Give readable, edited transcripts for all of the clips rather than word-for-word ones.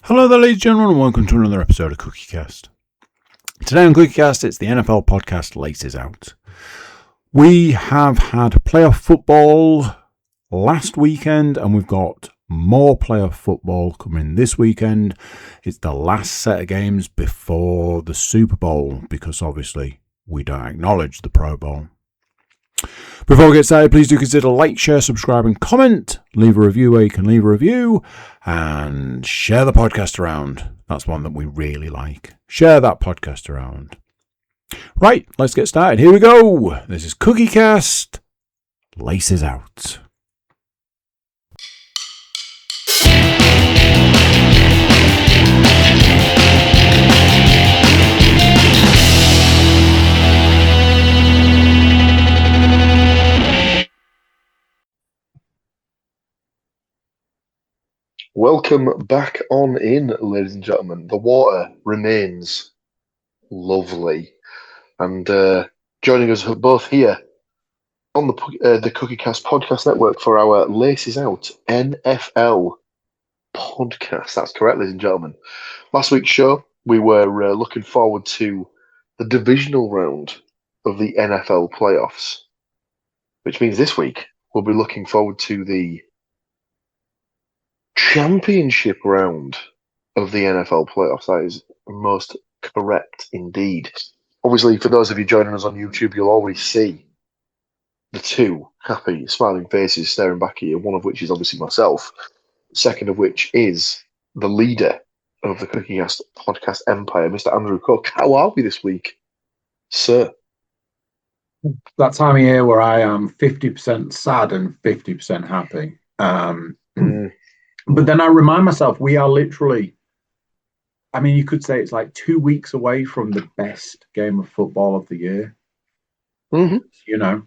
Hello there, ladies and gentlemen, and welcome to another episode of CookieCast. Today on CookieCast, it's the NFL podcast Laces Out. We have had playoff football last weekend, and we've got more playoff football coming this weekend. It's the last set of games before the Super Bowl, because obviously we don't acknowledge the Pro Bowl. Before we get started, please do consider like, share, subscribe and comment. Leave a review where you can leave a review. And share the podcast around. That's one that we really like. Share that podcast around. Right, let's get started. Here we go. This is CookieCast. Laces Out. Welcome back on in, ladies and gentlemen. The water remains lovely. And joining us both here on the CookieCast Podcast Network for our Laces Out NFL podcast. That's correct, ladies and gentlemen. Last week's show, we were looking forward to the divisional round of the NFL playoffs, which means this week we'll be looking forward to the championship round of the NFL playoffs. That is most correct indeed. Obviously, for those of you joining us on YouTube, you'll already see the two happy, smiling faces staring back at you, one of which is obviously myself, second of which is the leader of the CookieCast podcast empire, Mr. Andrew Cook. How are we this week, sir? That time of year where I am 50% sad and 50% happy. But then I remind myself, we are literally, I mean, you could say it's like 2 weeks away from the best game of football of the year. Mm-hmm. You know,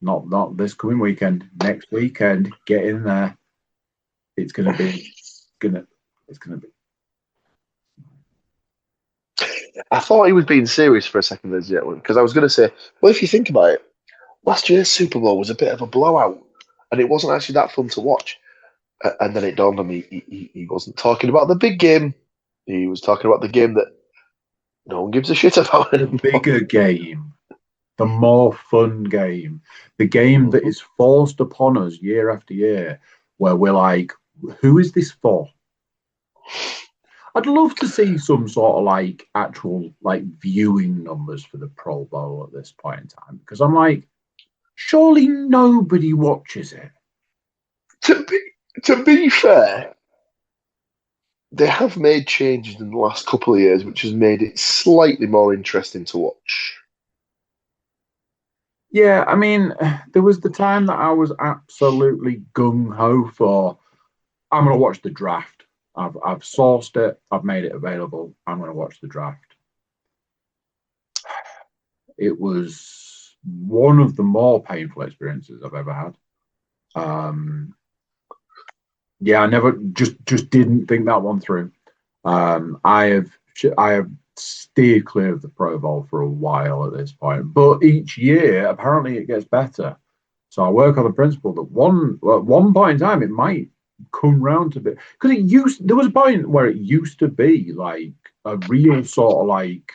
not this coming weekend, next weekend, get in there. It's going to be, I thought he was being serious for a second there, because I was going to say, well, if you think about it, last year's Super Bowl was a bit of a blowout, and it wasn't actually that fun to watch. And then it dawned on me, he wasn't talking about the big game. He was talking about the game that no one gives a shit about anymore. The bigger game, the more fun game, the game that is forced upon us year after year, where we're like, who is this for? I'd love to see some sort of like actual like viewing numbers for the Pro Bowl at this point in time, because I'm like, surely nobody watches it. To be fair, they have made changes in the last couple of years, which has made it slightly more interesting to watch. Yeah, I mean, there was the time that I was absolutely gung-ho for, I'm going to watch the draft. I've sourced it. I've made it available. I'm going to watch the draft. It was one of the more painful experiences I've ever had. Yeah, I never just didn't think that one through. I have steered clear of the Pro Bowl for a while at this point, but each year apparently it gets better. So I work on the principle that at one point in time it might come round to bit, because there was a point where it used to be like a real sort of like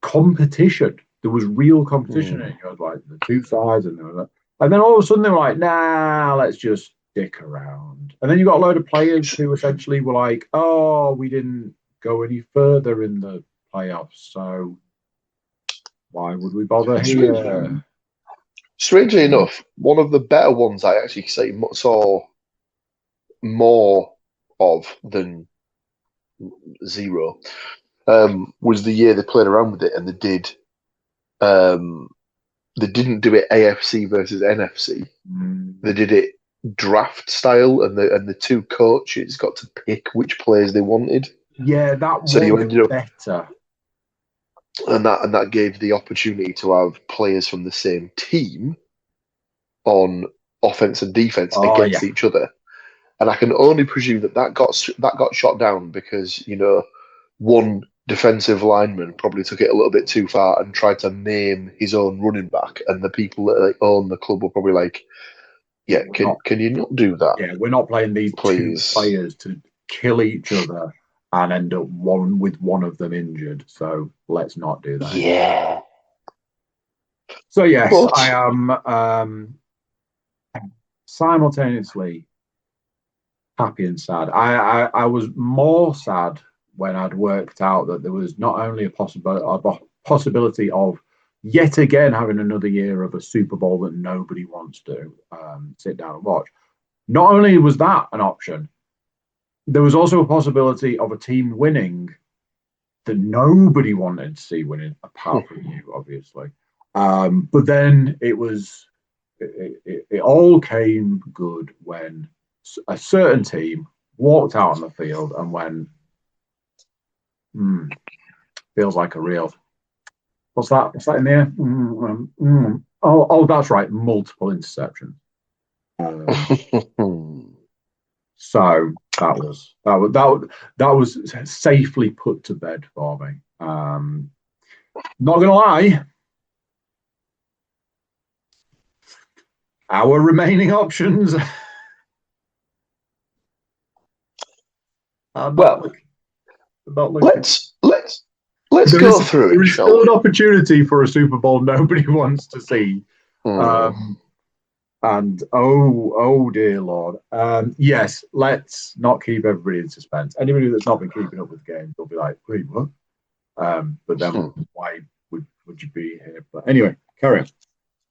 competition. There was real competition in it. You had like the two sides, and then all of a sudden they were like, nah, let's just dick around. And then you got a load of players who essentially were like, oh, we didn't go any further in the playoffs, so why would we bother here? Strangely enough, one of the better ones I actually saw more of than zero was the year they played around with it, and they didn't do it AFC versus NFC. They did it draft style, and the two coaches got to pick which players they wanted. Yeah, that was better. And that gave the opportunity to have players from the same team on offense and defense against each other. And I can only presume that got shot down because, one defensive lineman probably took it a little bit too far and tried to name his own running back, and the people that own the club were probably like, Yeah, We're not, can you not do that, we're not playing these two please? players to kill each other and end up one of them injured. So let's not do that. Yeah. So yes, But I am simultaneously happy and sad. I was more sad when I'd worked out that there was not only a possibility of yet again having another year of a Super Bowl that nobody wants to sit down and watch. Not only was that an option, there was also a possibility of a team winning that nobody wanted to see winning, apart from you, obviously. But then it all came good when a certain team walked out on the field and went, feels like a real. What's that? What's that in there? Oh, that's right. Multiple interceptions. So that was safely put to bed for me. Not gonna lie, our remaining options are well, not looking. let's go through there it, is shall still we? an opportunity for a Super Bowl nobody wants to see. And oh dear Lord. Yes, let's not keep everybody in suspense. Anybody that's not been keeping up with the games will be like, wait, what? But then why would you be here? But anyway, carry on.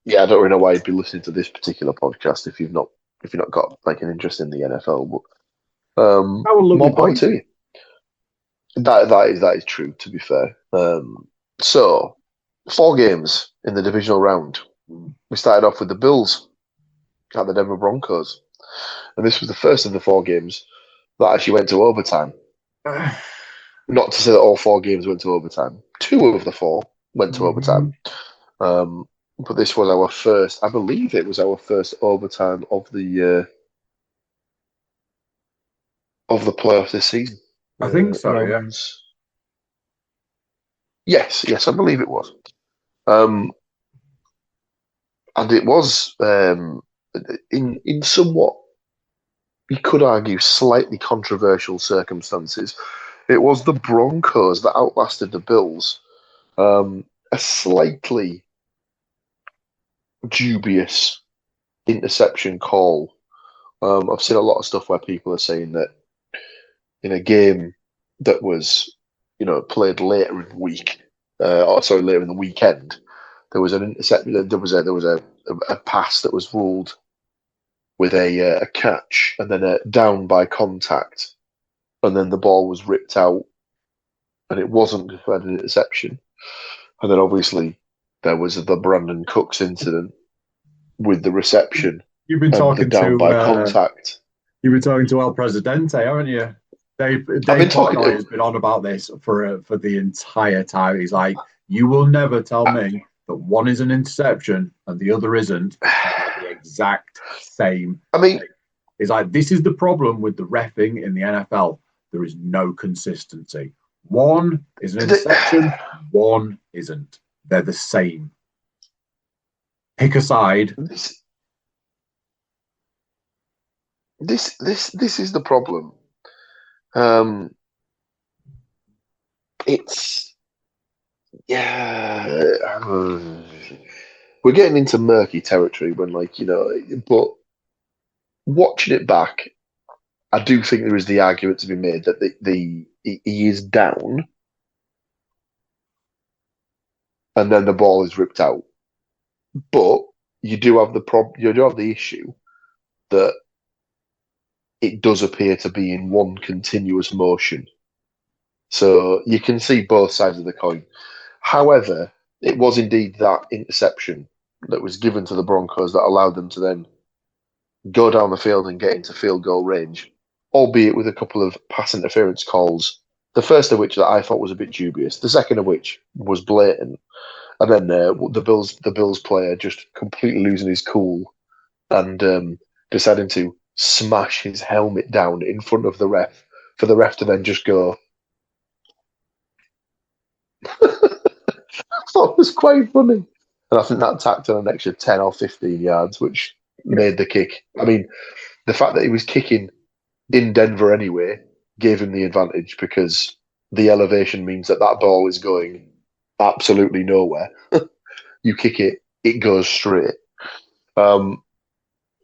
Yeah, I don't really know why you'd be listening to this particular podcast if you've not got like an interest in the NFL. But more power to you. That is true. To be fair, so 4 games in the divisional round. We started off with the Bills at the Denver Broncos, and this was the first of the 4 games that actually went to overtime. Not to say that all 4 games went to overtime. 2 of the 4 went to overtime. But this was our first. I believe it was our first overtime of the playoffs this season. I think so. Yes, I believe it was. And it was in somewhat, you could argue, slightly controversial circumstances. It was the Broncos that outlasted the Bills. A slightly dubious interception call. I've seen a lot of stuff where people are saying that in a game that was, played later in the week, later in the weekend, there was an interception. There was a pass that was ruled with a catch and then a down by contact, and then the ball was ripped out, and it wasn't declared an interception. And then obviously there was the Brandon Cooks incident with the reception. You've been talking down by contact. You've been talking to El Presidente, haven't you? Dave Portnoy has been on about this for the entire time. He's like, you will never tell me that one is an interception and the other isn't. The exact same. I mean, he's like, this is the problem with the reffing in the NFL. There is no consistency. One is an interception, one isn't. They're the same. Pick a side. This is the problem. It's we're getting into murky territory when, but watching it back, I do think there is the argument to be made that he is down, and then the ball is ripped out. But you do have the issue that it does appear to be in one continuous motion. So you can see both sides of the coin. However, it was indeed that interception that was given to the Broncos that allowed them to then go down the field and get into field goal range, albeit with a couple of pass interference calls. The first of which that I thought was a bit dubious. The second of which was blatant. And then the Bills player just completely losing his cool and deciding to smash his helmet down in front of the ref for the ref to then just go. I thought it was quite funny. And I think that tacked on an extra 10 or 15 yards, which made the kick. I mean, the fact that he was kicking in Denver anyway gave him the advantage because the elevation means that that ball is going absolutely nowhere. You kick it, it goes straight. And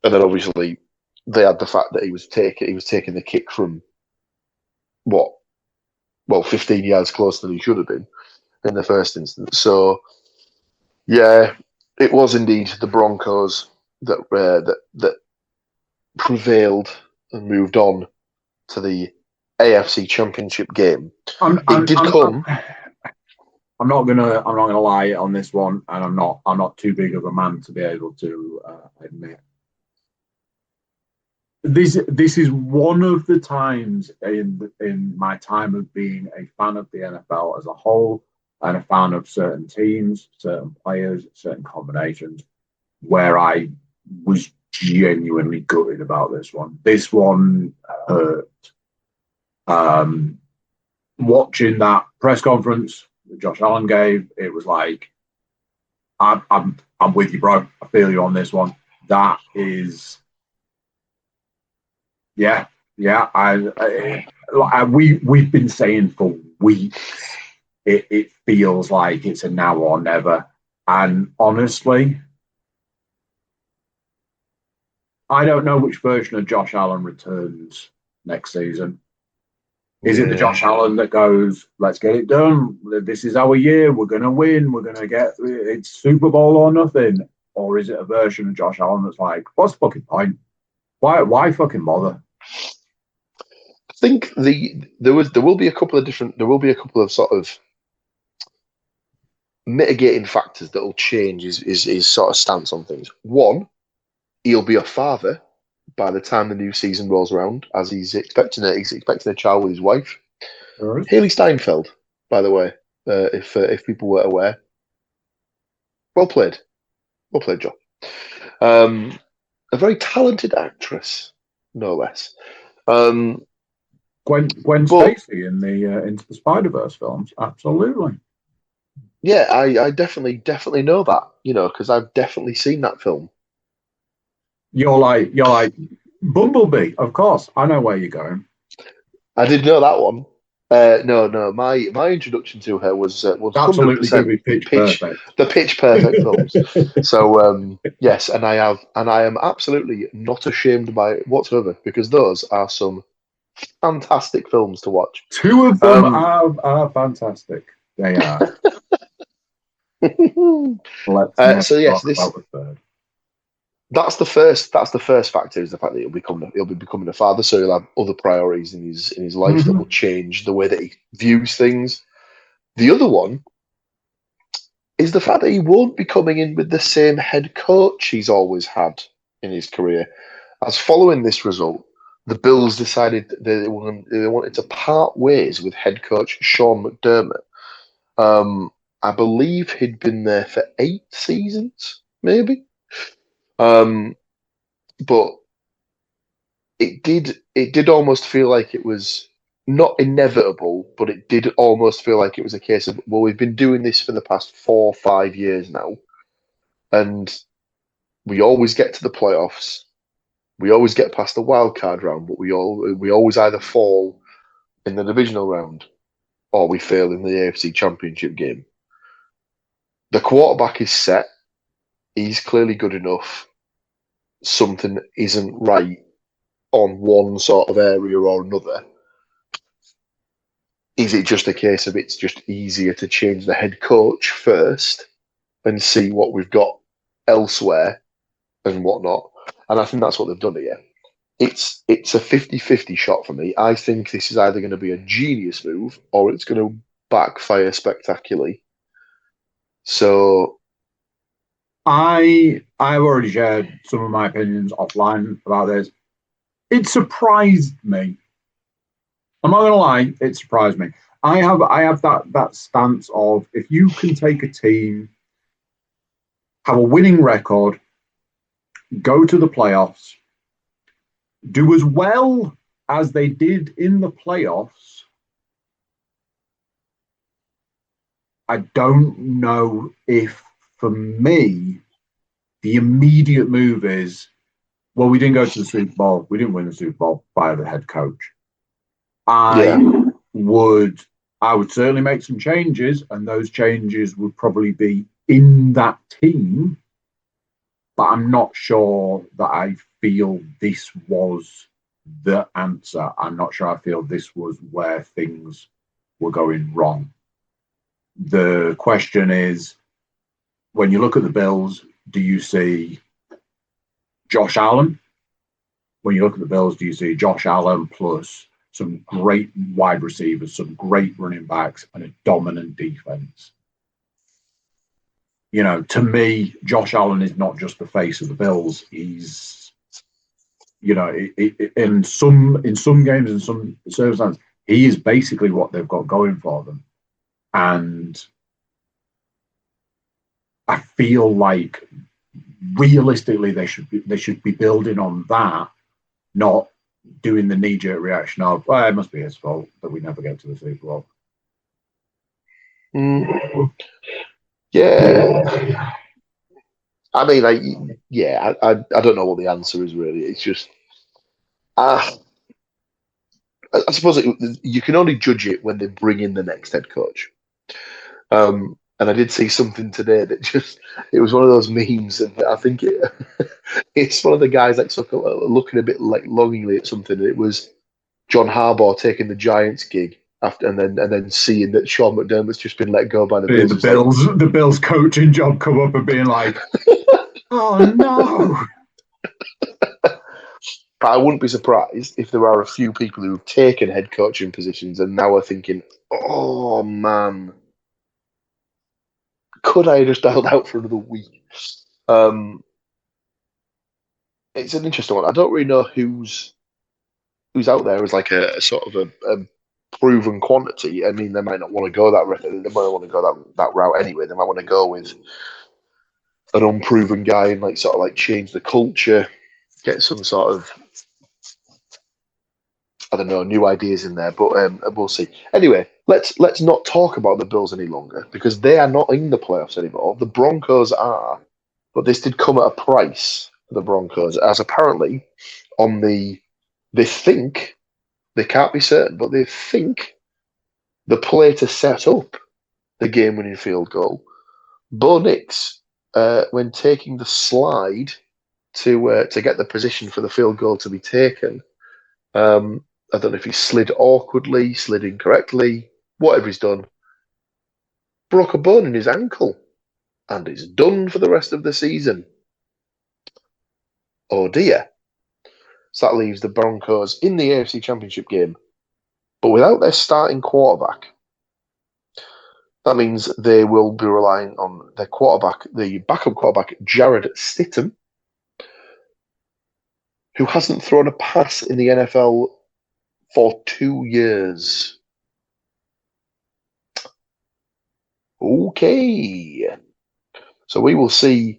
then obviously they had the fact that he was taking the kick from 15 yards closer than he should have been in the first instance. So yeah, it was indeed the Broncos that prevailed and moved on to the AFC Championship game. I'm not gonna lie on this one, and I'm not too big of a man to be able to admit. This is one of the times in my time of being a fan of the NFL as a whole and a fan of certain teams, certain players, certain combinations, where I was genuinely gutted about this one. This one hurt. Watching that press conference that Josh Allen gave, it was like, I'm with you, bro. I feel you on this one. That is, yeah. We've been saying for weeks, it feels like it's a now or never. And honestly, I don't know which version of Josh Allen returns next season. Is it the Josh Allen that goes, let's get it done? This is our year. We're going to win. We're going to get it's Super Bowl or nothing. Or is it a version of Josh Allen that's like, what's the fucking point? Why fucking bother? I think there will be a couple of sort of mitigating factors that will change his sort of stance on things. One, he'll be a father by the time the new season rolls around, as he's expecting a child with his wife. Right. Haley Steinfeld, by the way, if people were aware. Well played, Joe. A very talented actress, no less. Gwen Stacy in the Into the Spider-Verse films, absolutely. Yeah, I definitely know that, because I've definitely seen that film. You're like Bumblebee, of course. I know where you're going. I did know that one. No. My introduction to her was 100% the Pitch Perfect films. So yes, and I am absolutely not ashamed by it whatsoever because those are some fantastic films to watch. Two of them are fantastic. They are. So yes, that's the first factor is the fact that he'll be becoming a father, so he'll have other priorities in his life that will change the way that he views things. The other one is the fact that he won't be coming in with the same head coach he's always had in his career. As following this result, the Bills decided they wanted to part ways with head coach Sean McDermott. I believe he'd been there for 8 seasons, maybe. But it did almost feel like it was not inevitable, but it did almost feel like it was a case of, well, we've been doing this for the past 4 or 5 years now, and we always get to the playoffs, we always get past the wild card round, but we always either fall in the divisional round or we fail in the AFC Championship game. The quarterback is set. He's clearly good enough. Something isn't right on one sort of area or another. Is it just a case of it's just easier to change the head coach first and see what we've got elsewhere and whatnot? And I think that's what they've done here. It's a 50-50 shot for me. I think this is either going to be a genius move or it's going to backfire spectacularly. So I've already shared some of my opinions offline about this. It surprised me. I'm not gonna lie, it surprised me. I have that stance of if you can take a team, have a winning record, go to the playoffs, do as well as they did in the playoffs. I don't know if, for me, the immediate move is Well, we didn't go to the Super Bowl. We didn't win the Super Bowl by the head coach. Yeah. I would certainly make some changes, and those changes would probably be in that team. But I'm not sure that I feel this was the answer. I'm not sure I feel this was where things were going wrong. The question is, when you look at the Bills, do you see Josh Allen? When you look at the Bills, do you see Josh Allen plus some great wide receivers, some great running backs, and a dominant defense? You know, to me, Josh Allen is not just the face of the Bills. He's, you know, in some games, in some circumstances, he is basically what they've got going for them. And I feel like realistically they should be building on that, not doing the knee-jerk reaction of, well, it must be his fault that we never get to the Super Bowl. Yeah. I mean, I don't know what the answer is really. It's just, I suppose you can only judge it when they bring in the next head coach. And I did see something today that it was one of those memes, and I think it's one of the guys like looking a bit like longingly at something. And it was John Harbaugh taking the Giants gig after, and then seeing that Sean McDermott's just been let go by the Bills. The Bills coaching job come up and being like, oh no. But I wouldn't be surprised if there are a few people who've taken head coaching positions and now are thinking, oh man, could I have just held out for another week? It's an interesting one. I don't really know who's out there as like a sort of a proven quantity. I mean, they might not want to go that route. They might want to go that route anyway. They might want to go with an unproven guy and like sort of like change the culture, get some sort of, I don't know, new ideas in there. But we'll see. Anyway, let's not talk about the Bills any longer because they are not in the playoffs anymore. The Broncos are, but this did come at a price for the Broncos, as apparently on they think, they can't be certain, but they think the play to set up the game-winning field goal, Bo Nix, when taking the slide to get the position for the field goal to be taken, I don't know if he slid awkwardly, slid incorrectly, whatever he's done, broke a bone in his ankle, and is done for the rest of the season. Oh dear. So that leaves the Broncos in the AFC Championship game, but without their starting quarterback. That means they will be relying on their quarterback, the backup quarterback, Jared Stidham, who hasn't thrown a pass in the NFL for 2 years. Okay. So we will see.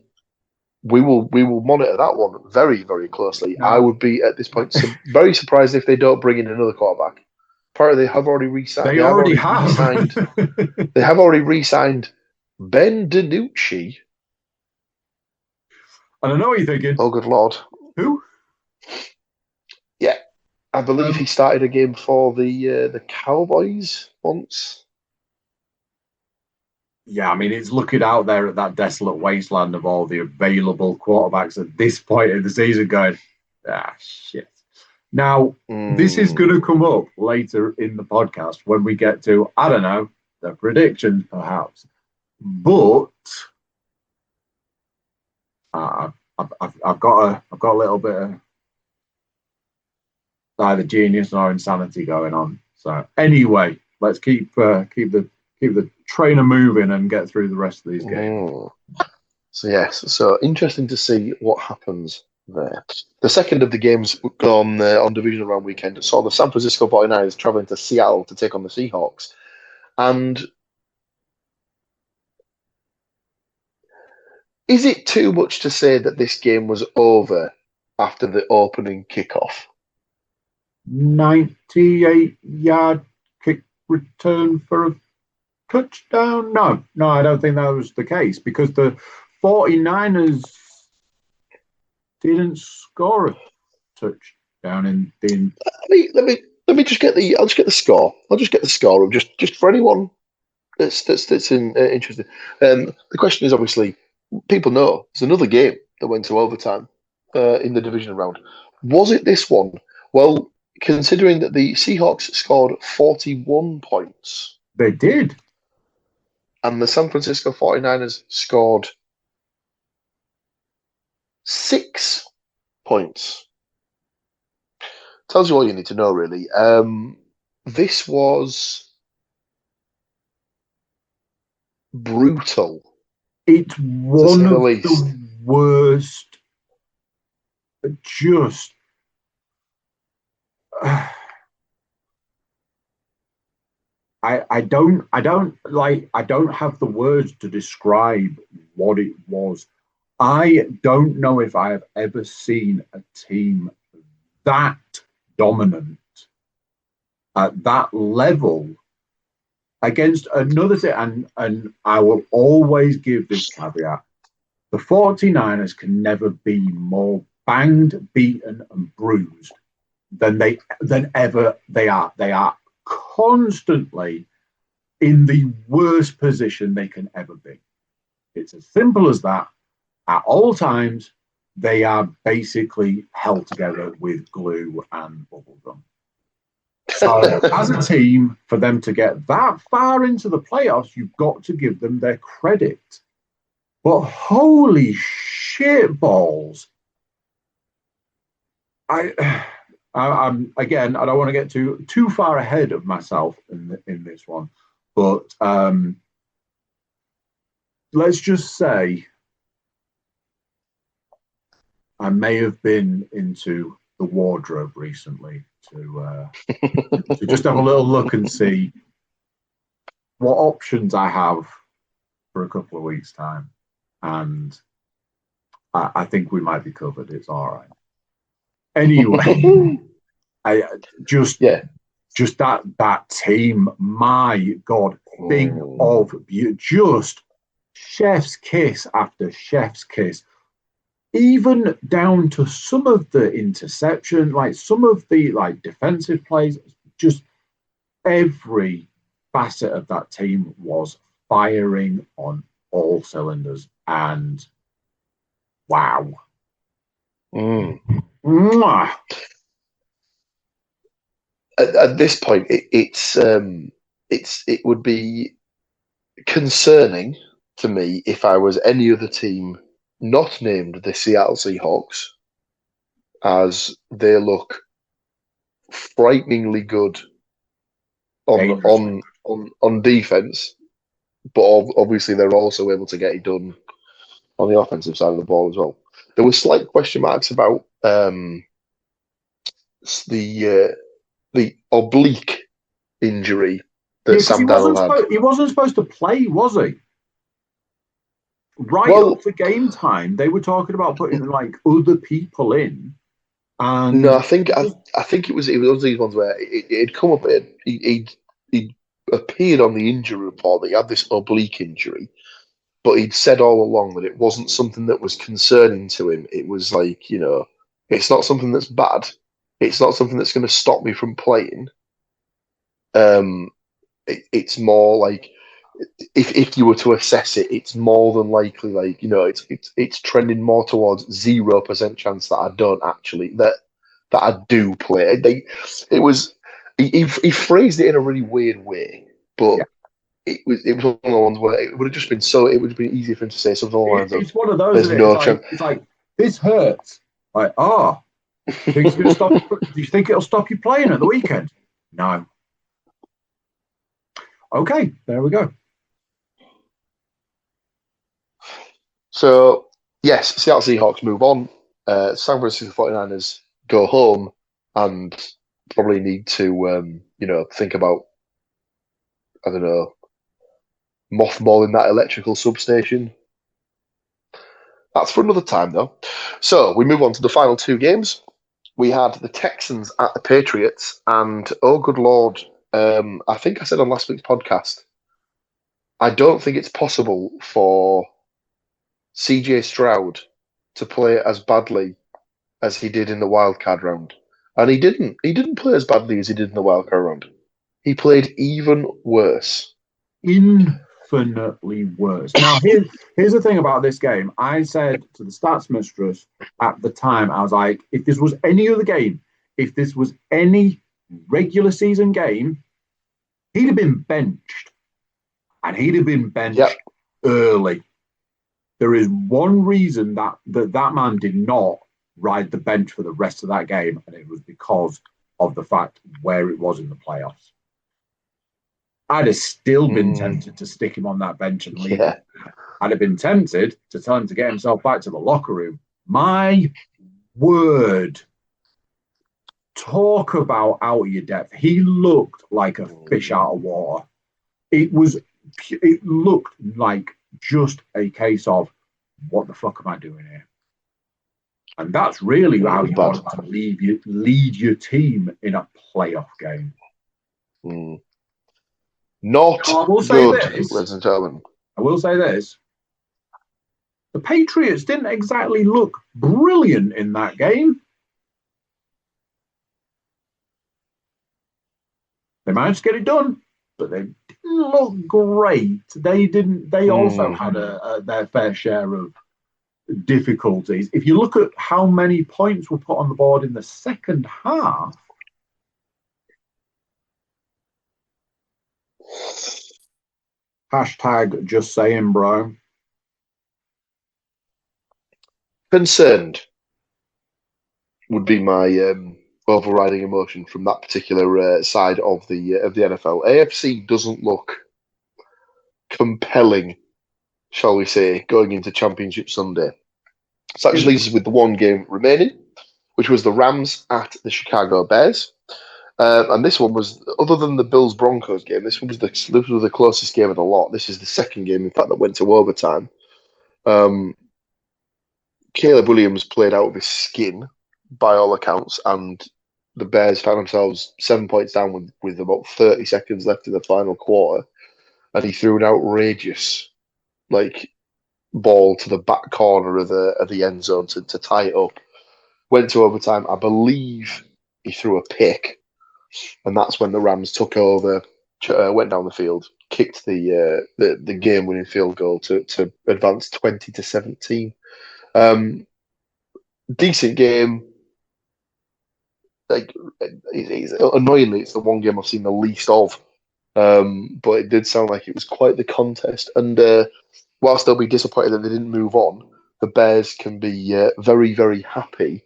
We will monitor that one very, very closely. I would be at this point very surprised if they don't bring in another quarterback. Apparently, they have already re-signed. They already have. They have already re-signed Ben DiNucci. I don't know what you're thinking. Oh, good Lord. Who? Yeah. I believe he started a game for the Cowboys once. Yeah, I mean, it's looking out there at that desolate wasteland of all the available quarterbacks at this point in the season going, shit. Now, this is going to come up later in the podcast when we get to, I don't know, the predictions perhaps. But I've got a little bit of either genius or insanity going on. So anyway, let's keep the trainer moving and get through the rest of these games. So yes, so interesting to see what happens there. The second of the games on divisional round weekend saw the San Francisco 49ers traveling to Seattle to take on the Seahawks. And is it too much to say that this game was over after the opening kickoff? 98-yard kick return for a touchdown? No, I don't think that was the case because the 49ers didn't score a touchdown in the. Let me just get the. I'll just get the score. I'll just get the score of just for anyone that's interested. The question is obviously people know there's another game that went to overtime in the division round. Was it this one? Well, considering that the Seahawks scored 41 points They did. and the San Francisco 49ers scored 6 points. Tells you all you need to know, really. This was brutal. It's one the of least. the worst. Just. I don't have the words to describe what it was. I don't know if I have ever seen a team that dominant at that level against another team. And I will always give this caveat. The 49ers can never be more banged, beaten, and bruised than ever they are. They are constantly in the worst position they can ever be. It's as simple as that. At all times, they are basically held together with glue and bubblegum. So, as a team, for them to get that far into the playoffs, you've got to give them their credit. But holy shit balls! I'm again. I don't want to get too far ahead of myself in this one, but let's just say I may have been into the wardrobe recently to just have a little look and see what options I have for a couple of weeks' time, and I think we might be covered. It's all right. Anyway, I just that team. My God, think of you, just chef's kiss after chef's kiss. Even down to some of the interception, like some of the defensive plays, just every facet of that team was firing on all cylinders. And wow. Mwah. At this point, it would be concerning to me if I was any other team not named the Seattle Seahawks, as they look frighteningly good on defense, but obviously they're also able to get it done on the offensive side of the ball as well. There were slight question marks about the oblique injury that Sam Darnold had. He wasn't supposed to play, was he? Up to game time, they were talking about putting other people in. And no, I think it was one of these ones where it'd come up. He'd appeared on the injury report that he had this oblique injury, but he'd said all along that it wasn't something that was concerning to him. It was it's not something that's bad. It's not something that's going to stop me from playing. It's more like if you were to assess it, it's more than likely it's trending more towards 0% chance that I don't actually that I do play. He phrased it in a really weird way, but it was one of the ones where it would have been easier for him to say something along the lines of, it's one of those. There's no chance. It's like this hurts. Do you think it'll stop you playing at the weekend? No. Okay, there we go. So, yes, Seattle Seahawks move on. San Francisco 49ers go home and probably need to, think about, I don't know, mothballing that electrical substation. That's for another time, though. So, we move on to the final two games. We had the Texans at the Patriots, and oh, good Lord, I think I said on last week's podcast, I don't think it's possible for CJ Stroud to play as badly as he did in the wildcard round. And he didn't. He didn't play as badly as he did in the wildcard round. He played even worse. Infinitely worse. Now, here's the thing about this game. I said to the stats mistress at the time, I was like, if this was any other game, if this was any regular season game, he'd have been benched. And he'd have been benched early. There is one reason that man did not ride the bench for the rest of that game, and it was because of the fact where it was in the playoffs. I'd have still been tempted to stick him on that bench and leave him. I'd have been tempted to tell him to get himself back to the locker room. My word. Talk about out of your depth. He looked like a fish out of water. It looked like just a case of, what the fuck am I doing here? And that's really how you want to lead your team in a playoff game. Not good, ladies and gentlemen. I will say this. The Patriots didn't exactly look brilliant in that game. They managed to get it done, but they didn't look great. They also had their fair share of difficulties. If you look at how many points were put on the board in the second half, hashtag just saying, bro. Concerned would be my overriding emotion from that particular side of the NFL. AFC doesn't look compelling, shall we say, going into Championship Sunday. So that just leaves us with the one game remaining, which was the Rams at the Chicago Bears. And this one was, other than the Bills-Broncos game, this was the closest game of the lot. This is the second game, in fact, that went to overtime. Caleb Williams played out of his skin, by all accounts, and the Bears found themselves 7 points down with about 30 seconds left in the final quarter, and he threw an outrageous, ball to the back corner of the end zone to tie it up. Went to overtime. I believe he threw a pick, and that's when the Rams took over, went down the field, kicked the game-winning field goal to advance 20-17. Decent game. Annoyingly, it's the one game I've seen the least of. But it did sound like it was quite the contest. And whilst they'll be disappointed that they didn't move on, the Bears can be very, very happy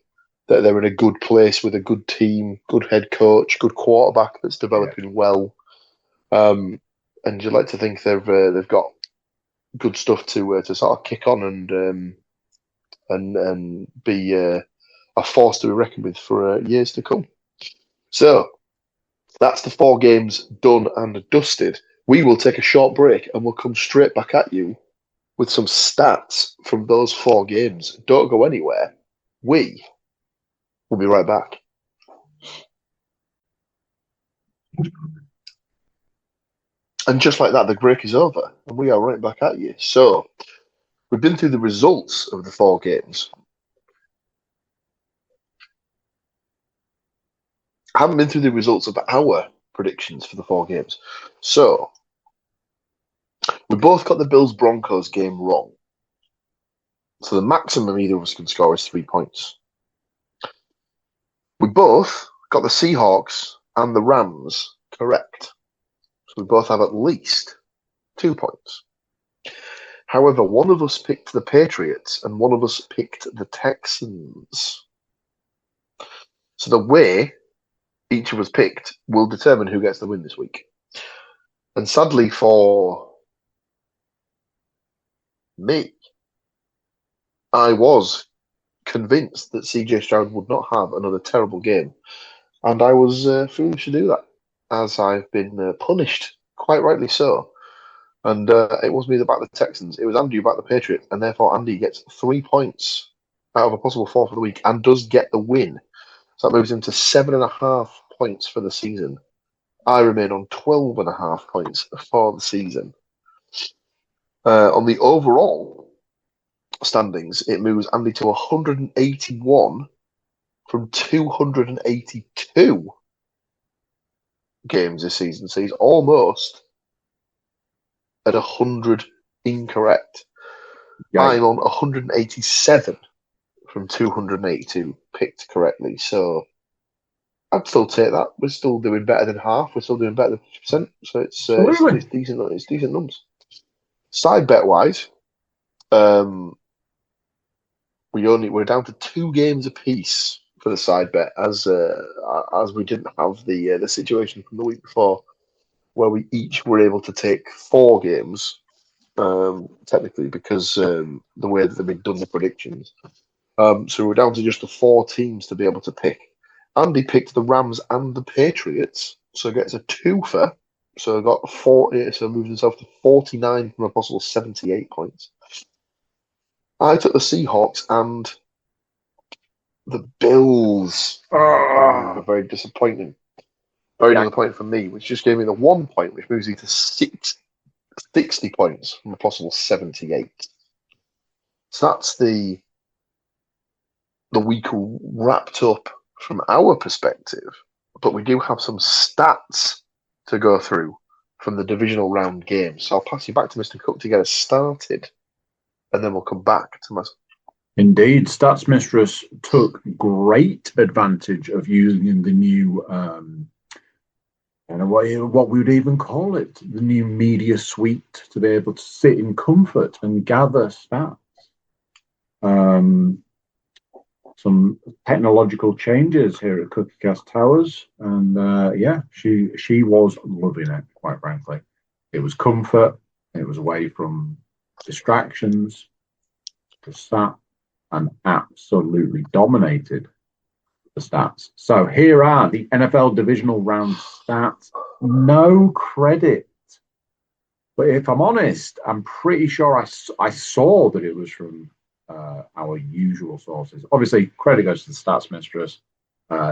that they're in a good place with a good team, good head coach, good quarterback that's developing well. And you'd like to think they've got good stuff to sort of kick on and be a force to be reckoned with for years to come. So that's the 4 games done and dusted. We will take a short break and we'll come straight back at you with some stats from those 4 games. Don't go anywhere. We will be right back. And just like that, the break is over and we are right back at you. So we've been through the results of the 4 games. I haven't been through the results of our predictions for the 4 games. So we both got the Bills-Broncos game wrong. So the maximum either of us can score is 3 points. We both got the Seahawks and the Rams correct. So we both have at least 2 points. However, one of us picked the Patriots and one of us picked the Texans. So the way each of us picked will determine who gets the win this week. And sadly for me, I was convinced that CJ Stroud would not have another terrible game. And I was foolish to do that, as I've been punished, quite rightly so. And it was me that backed the Texans. It was Andy who backed the Patriots, and therefore Andy gets 3 points out of a possible 4 for the week and does get the win. So that moves him to 7.5 points for the season. I remain on 12.5 points for the season. On the overall standings, it moves Andy to 181 from 282 games this season. So he's almost at 100 incorrect. I'm on 187 from 282 picked correctly. So I'd still take that. We're still doing better than half. We're still doing better than 50%. So it's decent. It's decent numbers. Side bet wise, we're down to 2 games apiece for the side bet, as we didn't have the situation from the week before, where we each were able to take 4 games, technically, because the way that they've been done the predictions. So we're down to just the 4 teams to be able to pick. Andy picked the Rams and the Patriots, so gets a twofer. So got 40, so moved himself to 49 from a possible 78 points. I took the Seahawks and the Bills. Very disappointing. Very disappointing for me, which just gave me the 1 point, which moves me to 60 points from a possible 78. So that's the week wrapped up from our perspective. But we do have some stats to go through from the divisional round games. So I'll pass you back to Mr. Cook to get us started, and then we'll come back to myself. Indeed, Stats Mistress took great advantage of using the new, what we would even call it, the new media suite to be able to sit in comfort and gather stats. Some technological changes here at CookieCast Towers, and she was loving it, quite frankly. It was comfort, it was away from distractions, just sat and absolutely dominated the stats. So here are the NFL divisional round stats. No credit. But if I'm honest, I'm pretty sure I saw that it was from our usual sources. Obviously, credit goes to the Stats Mistress.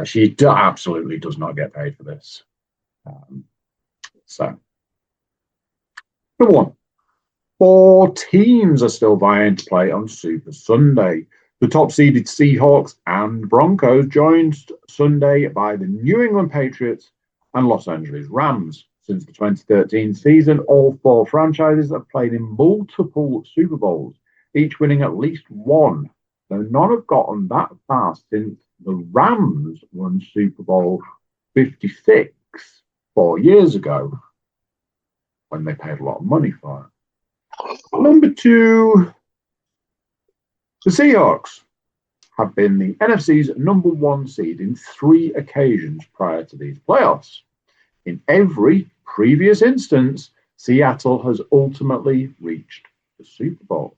She absolutely does not get paid for this. So, number 1. 4 teams are still vying to play on Super Sunday. The top-seeded Seahawks and Broncos joined Sunday by the New England Patriots and Los Angeles Rams. Since the 2013 season, all 4 franchises have played in multiple Super Bowls, each winning at least one, though none have gotten that far since the Rams won Super Bowl 56 4 years ago, when they paid a lot of money for it. Number 2, the Seahawks have been the NFC's number 1 seed in 3 occasions prior to these playoffs. In every previous instance, Seattle has ultimately reached the Super Bowl.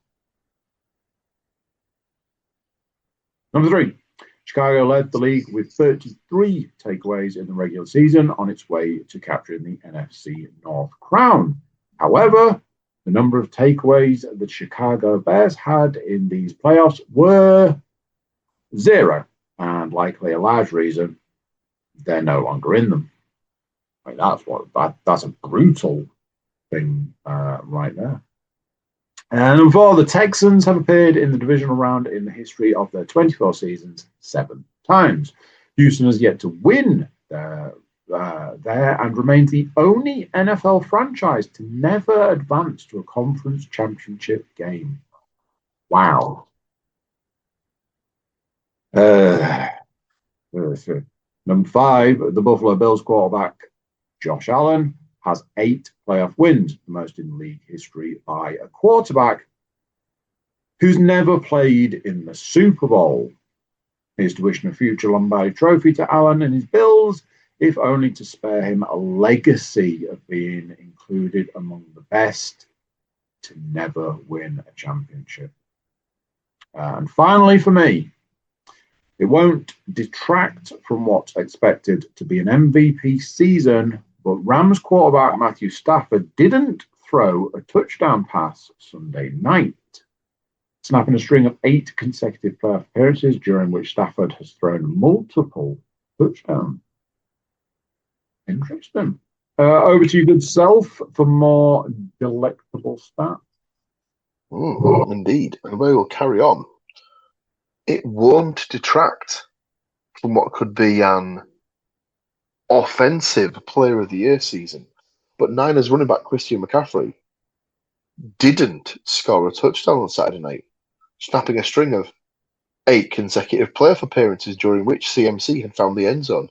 Number 3, Chicago led the league with 33 takeaways in the regular season on its way to capturing the NFC North crown. However, the number of takeaways the Chicago Bears had in these playoffs were 0, and likely a large reason, they're no longer in them. Like that's a brutal thing right there. And number 4, the Texans have appeared in the divisional round in the history of their 24 seasons 7 times. Houston has yet to win there and remains the only NFL franchise to never advance to a conference championship game. Wow. Number 5, the Buffalo Bills quarterback Josh Allen has 8 playoff wins, the most in league history by a quarterback who's never played in the Super Bowl. Here's to wishing a future Lombardi trophy to Allen and his Bills, if only to spare him a legacy of being included among the best to never win a championship. And finally, for me, it won't detract from what's expected to be an MVP season, but Rams quarterback Matthew Stafford didn't throw a touchdown pass Sunday night, snapping a string of 8 consecutive playoff appearances during which Stafford has thrown multiple touchdowns. Interesting. Over to you, good self, for more delectable stats. Indeed. And we will carry on. It won't detract from what could be an offensive Player of the Year season. But Niners running back Christian McCaffrey didn't score a touchdown on Saturday night, snapping a string of 8 consecutive playoff appearances during which CMC had found the end zone.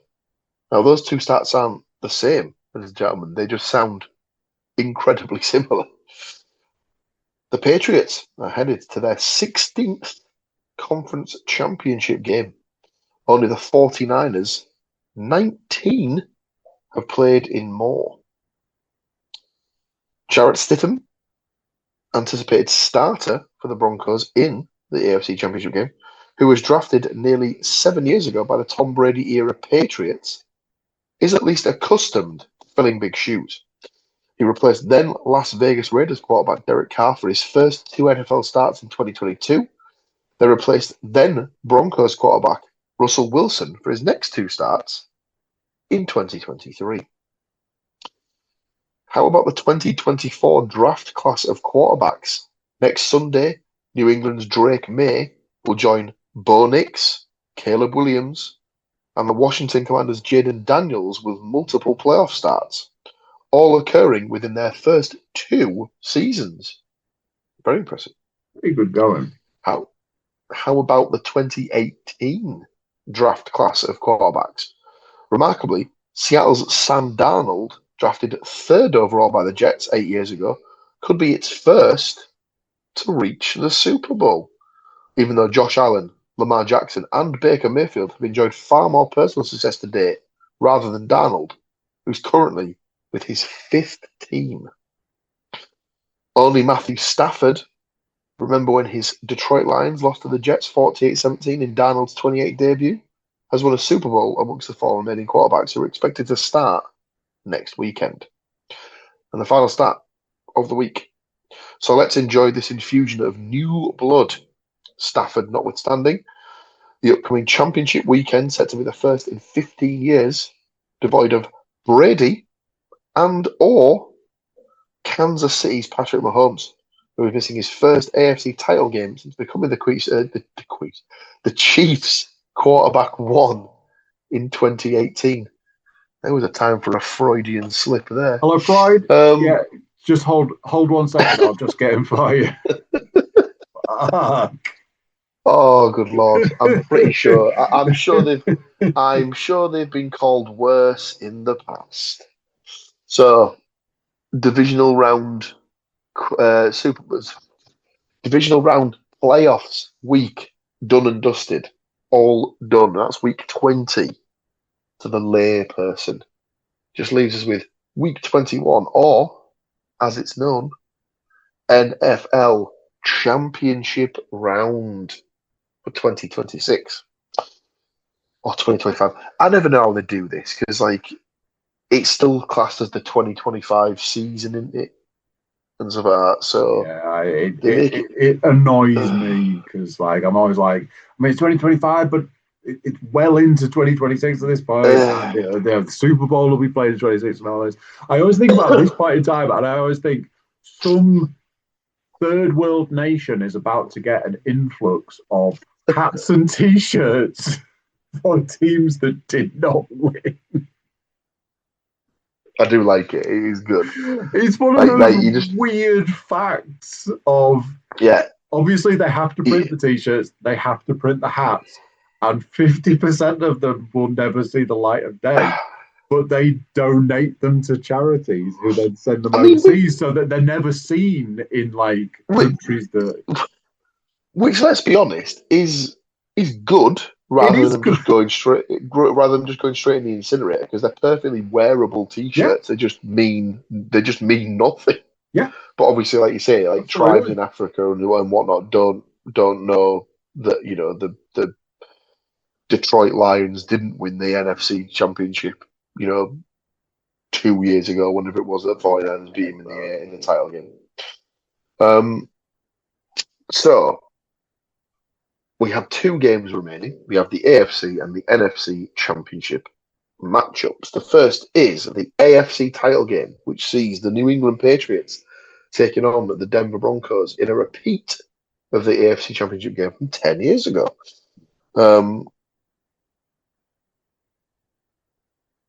Now, those two stats aren't the same, ladies and gentlemen. They just sound incredibly similar. The Patriots are headed to their 16th conference championship game. Only the 49ers, 19, have played in more. Jarrett Stidham, anticipated starter for the Broncos in the AFC Championship game, who was drafted nearly 7 years ago by the Tom Brady era Patriots, is at least accustomed to filling big shoes. He replaced then Las Vegas Raiders quarterback Derek Carr for his first 2 NFL starts in 2022. They replaced then Broncos quarterback Russell Wilson for his next 2 starts in 2023. How about the 2024 draft class of quarterbacks? Next Sunday, New England's Drake May will join Bo Nix, Caleb Williams, and the Washington Commanders' Jaden Daniels with multiple playoff starts, all occurring within their first 2 seasons. Very impressive. Pretty good going. How about the 2018 draft class of quarterbacks? Remarkably, Seattle's Sam Darnold, drafted 3rd overall by the Jets 8 years ago, could be its first to reach the Super Bowl, even though Josh Allen, Lamar Jackson, and Baker Mayfield have enjoyed far more personal success to date rather than Darnold, who's currently with his 5th team. Only Matthew Stafford, remember when his Detroit Lions lost to the Jets 48-17 in Darnold's 28 debut, has won a Super Bowl amongst the 4 remaining quarterbacks who are expected to start next weekend. And the final stat of the week. So let's enjoy this infusion of new blood, Stafford notwithstanding. The upcoming championship weekend set to be the first in 15 years, devoid of Brady and or Kansas City's Patrick Mahomes, who is missing his first AFC title game since becoming the Chiefs quarterback 1 in 2018. There was a time for a Freudian slip there. Hello, Freud. Yeah, just hold 1 second. I'll just get him for you. Oh, good lord! I'm pretty sure. I'm sure they've been called worse in the past. So, divisional round, divisional round playoffs week done and dusted, all done. That's week 20 to the lay person. Just leaves us with week 21, or as it's known, NFL Championship round for 2026 or 2025. I never know how they do this because, it's still classed as the 2025 season, isn't it? And stuff like that. So yeah, it annoys me because, I'm always it's 2025, but it's well into 2026 at this point. The Super Bowl will be played in 26 and all this. I always think about this point in time, and I always think some third world nation is about to get an influx of hats and T-shirts for teams that did not win. I do like it. It is good. It's one of those weird facts of obviously they have to print the T-shirts, they have to print the hats, and 50% of them will never see the light of day. But they donate them to charities who then send them overseas so that they're never seen in countries that. Which, let's be honest, is good rather than just going straight in the incinerator, because they're perfectly wearable T-shirts. Yeah. They just mean nothing. Yeah. But obviously, like you say, tribes in Africa and whatnot don't know that the Detroit Lions didn't win the NFC Championship. 2 years ago, whenever it was, that 49ers beat him in the title game. So we have 2 games remaining. We have the AFC and the NFC Championship matchups. The first is the AFC title game, which sees the New England Patriots taking on the Denver Broncos in a repeat of the AFC Championship game from 10 years ago.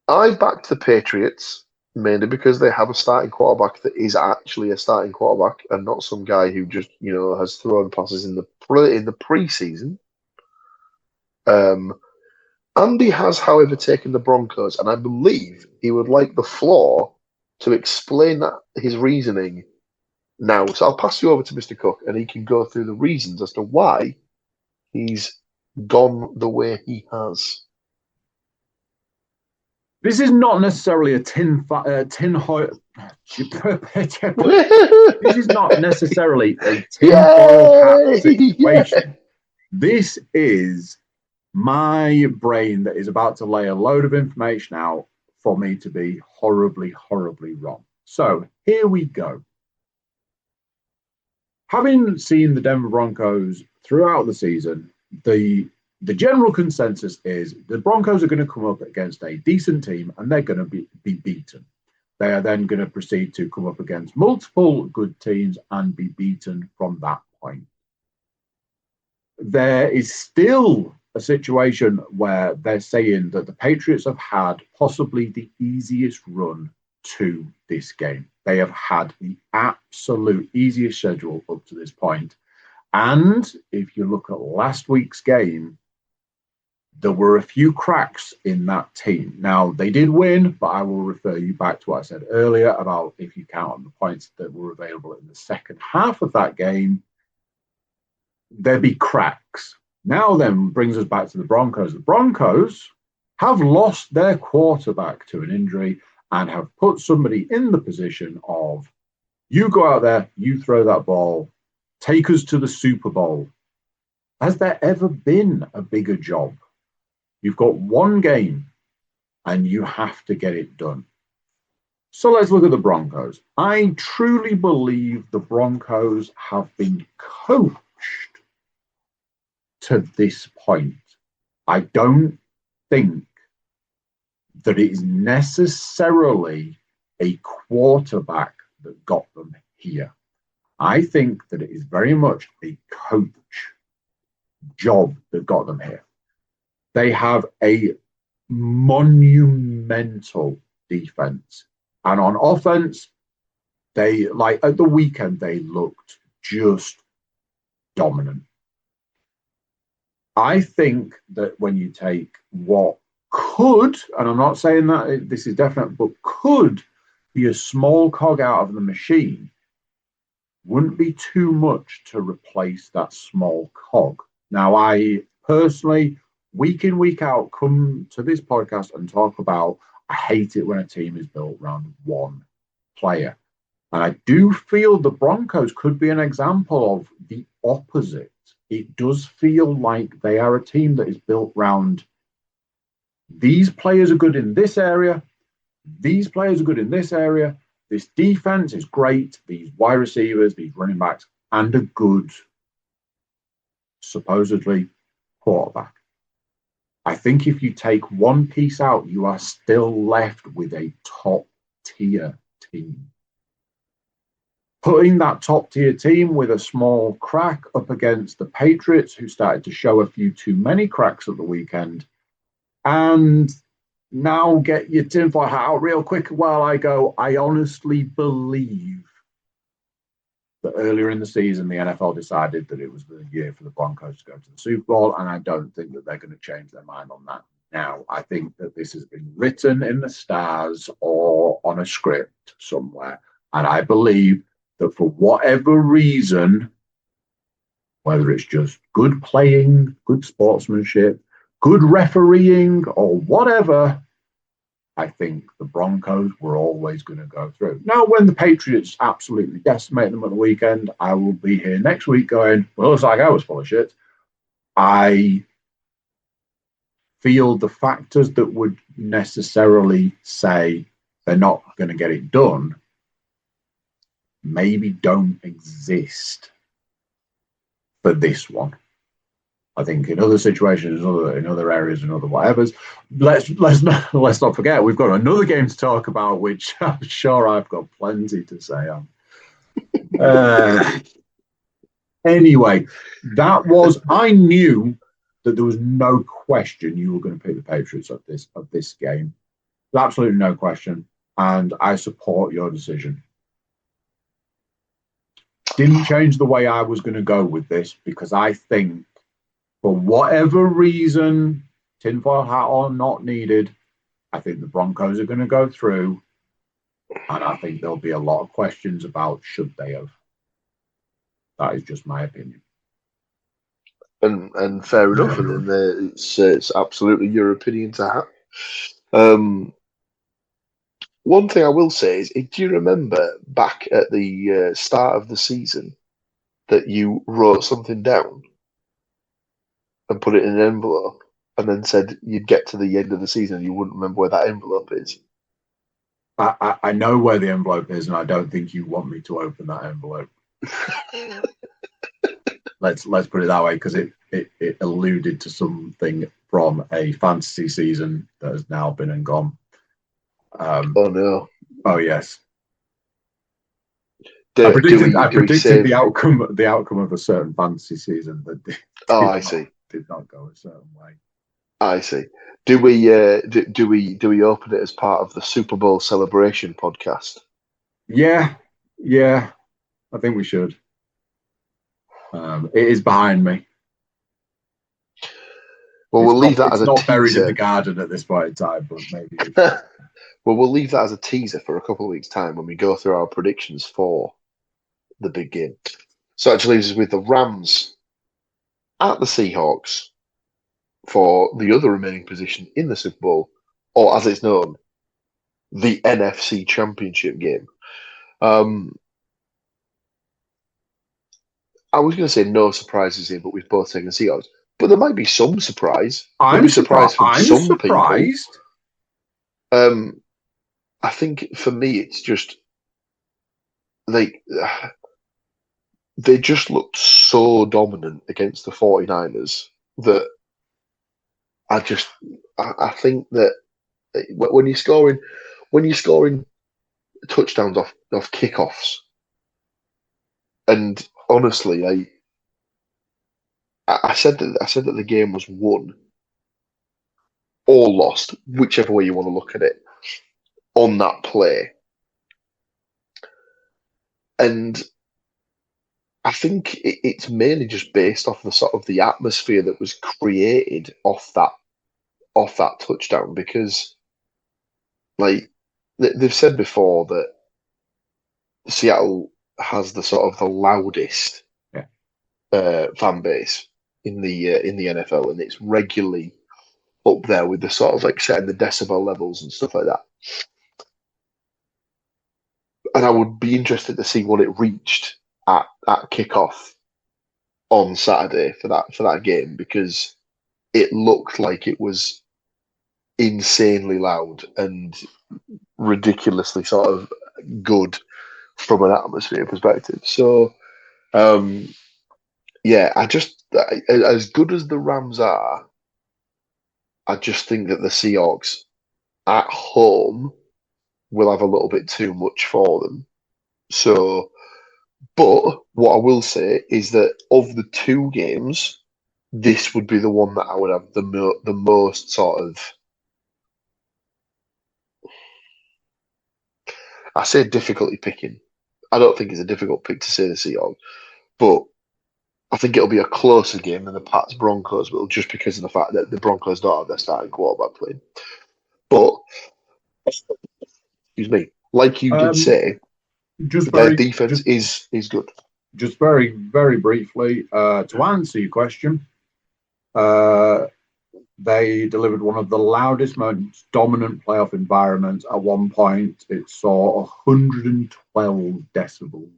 I backed the Patriots mainly because they have a starting quarterback that is actually a starting quarterback and not some guy who just has thrown passes in the preseason. Andy has, however, taken the Broncos, and I believe he would like the floor to explain that his reasoning now. So I'll pass you over to Mr. Cook, and he can go through the reasons as to why he's gone the way he has. This is not necessarily a tinfoil. This is not necessarily a tinfoil hat situation. Yeah. This is my brain that is about to lay a load of information out for me to be horribly, horribly wrong. So here we go. Having seen the Denver Broncos throughout the season, the general consensus is the Broncos are going to come up against a decent team and they're going to be beaten. They are then going to proceed to come up against multiple good teams and be beaten from that point. There is still a situation where they're saying that the Patriots have had possibly the easiest run to this game. They have had the absolute easiest schedule up to this point. And if you look at last week's game, there were a few cracks in that team. Now, they did win, but I will refer you back to what I said earlier about if you count on the points that were available in the second half of that game, there'd be cracks. Now then brings us back to the Broncos. The Broncos have lost their quarterback to an injury and have put somebody in the position of, you go out there, you throw that ball, take us to the Super Bowl. Has there ever been a bigger job? You've got one game and you have to get it done. So let's look at the Broncos. I truly believe the Broncos have been coached to this point. I don't think that it is necessarily a quarterback that got them here. I think that it is very much a coach job that got them here. They have a monumental defense. And on offense, they, like at the weekend, they looked just dominant. I think that when you take what could, and I'm not saying that this is definite, but could be a small cog out of the machine, wouldn't be too much to replace that small cog. Now, I personally, week in, week out, come to this podcast and talk about, I hate it when a team is built around one player. And I do feel the Broncos could be an example of the opposite. It does feel like they are a team that is built around these players are good in this area, these players are good in this area, this defense is great, these wide receivers, these running backs, and a good, supposedly, quarterback. I think if you take one piece out, you are still left with a top-tier team. Putting that top-tier team with a small crack up against the Patriots, who started to show a few too many cracks at the weekend, and now get your tinfoil hat out real quick while I go, I honestly believe that earlier in the season, the NFL decided that it was the year for the Broncos to go to the Super Bowl, and I don't think that they're going to change their mind on that now. I think that this has been written in the stars or on a script somewhere, and I believe that for whatever reason, whether it's just good playing, good sportsmanship, good refereeing, or whatever, I think the Broncos were always going to go through. Now, when the Patriots absolutely decimate them at the weekend, I will be here next week going, well, it's like I was full of shit. I feel the factors that would necessarily say they're not going to get it done maybe don't exist for this one. I think in other situations, in other areas, and other whatevers, let's not forget we've got another game to talk about, which I'm sure I've got plenty to say on. Anyway, I knew that there was no question you were going to pick the Patriots of this game. absolutely no question, and I support your decision. Didn't change the way I was going to go with this because I think, for whatever reason, tinfoil hat or not needed, I think the Broncos are going to go through, and I think there'll be a lot of questions about should they have. That is just my opinion. And fair enough. And then it's absolutely your opinion to have. One thing I will say is, do you remember back at the start of the season that you wrote something down and put it in an envelope and then said you'd get to the end of the season and you wouldn't remember where that envelope is? I know where the envelope is, and I don't think you want me to open that envelope. Let's put it that way, because it alluded to something from a fantasy season that has now been and gone. Oh no! Oh yes. I predicted the outcome of a certain fantasy season that I see. Did not go a certain way. I see. Do we open it as part of the Super Bowl celebration podcast? Yeah. I think we should. It is behind me. Well, we'll leave that as a teaser. It's not buried in the garden at this point in time, but maybe. Well, we'll leave that as a teaser for a couple of weeks' time when we go through our predictions for the big game. So it actually leaves us with the Rams at the Seahawks for the other remaining position in the Super Bowl, or as it's known, the NFC Championship game. I was going to say no surprises here, but we've both taken Seahawks. But there might be some surprise. I'm surprised from some people. I think for me, it's just they just looked so dominant against the 49ers that I think that when you're scoring touchdowns off kickoffs, and honestly, I said that the game was won or lost, whichever way you want to look at it, on that play. And I think it's mainly just based off the sort of the atmosphere that was created off that touchdown, because like they've said before that Seattle has the sort of the loudest fan base in the NFL, and it's regularly up there with the sort of like setting the decibel levels and stuff like that. And I would be interested to see what it reached at kickoff on Saturday for that game, because it looked like it was insanely loud and ridiculously sort of good from an atmosphere perspective. So, I just, as good as the Rams are, I just think that the Seahawks at home will have a little bit too much for them. So, but what I will say is that of the two games, this would be the one that I would have the most sort of, I say difficulty picking. I don't think it's a difficult pick to say the Seahawks, but I think it'll be a closer game than the Pats Broncos will, just because of the fact that the Broncos don't have their starting quarterback playing. But excuse me, like you did say, their defense is good. Just very, very briefly, to answer your question, they delivered one of the loudest, most dominant playoff environments. At one point, it saw 112 decibels.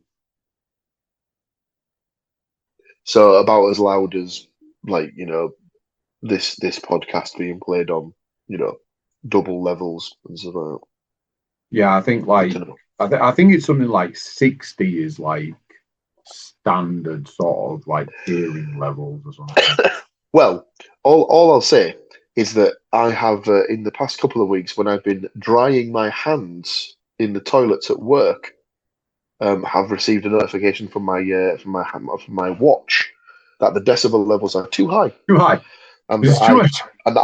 So about as loud as, like, this podcast being played on, double levels and stuff like that. Yeah, I think I think it's something like 60 is like standard sort of like hearing levels or something. Well, all I'll say is that I have in the past couple of weeks, when I've been drying my hands in the toilets at work, have received a notification from my watch that the decibel levels are too high. Too high. And It's too much. And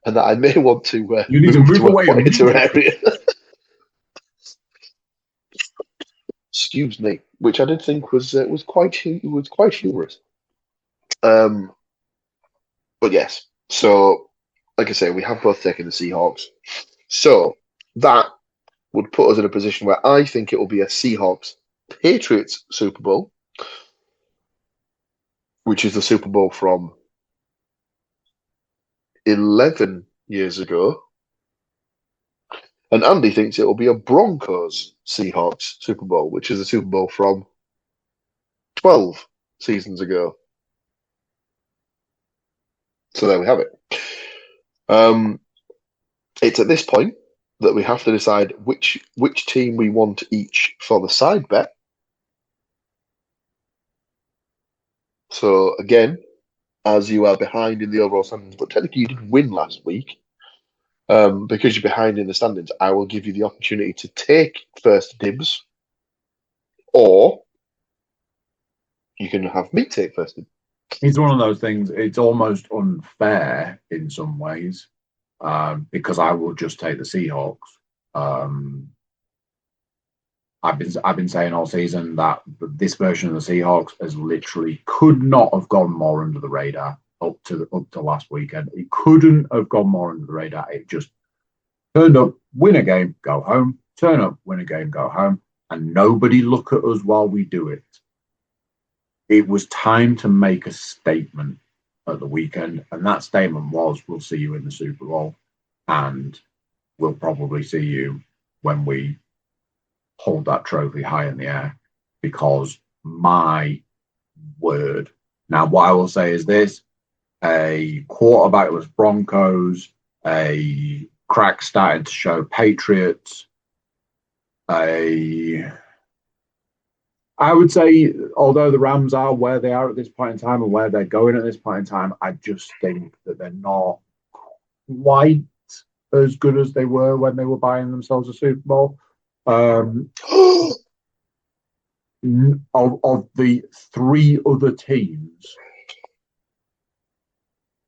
and that I may want to You need to move a away quieter immediately. area. Excuse me, which I did think was quite humorous. Um, but yes, so like I say, we have both taken the Seahawks. So that would put us in a position where I think it will be a Seahawks Patriots Super Bowl, which is the Super Bowl from 11 years ago. And Andy thinks it will be a Broncos Seahawks Super Bowl, which is a Super Bowl from 12 seasons ago. So there we have it. It's at this point that we have to decide which team we want each for the side bet. So again, as you are behind in the overall standings, but technically you did win last week. Because you're behind in the standings, I will give you the opportunity to take first dibs, or you can have me take first dibs. It's one of those things. It's almost unfair in some ways, because I will just take the Seahawks. I've been saying all season that this version of the Seahawks has literally could not have gone more under the radar up to last weekend. It couldn't have gone more under the radar. It just turned up, win a game, go home. Turn up, win a game, go home, and nobody look at us while we do it. It was time to make a statement at the weekend, and that statement was, we'll see you in the Super Bowl, and we'll probably see you when we hold that trophy high in the air, because my word. Now, what I will say is this: a quarterbackless Broncos, a crack starting to show Patriots, I would say, although the Rams are where they are at this point in time and where they're going at this point in time, I just think that they're not quite as good as they were when they were buying themselves a Super Bowl. Of the three other teams,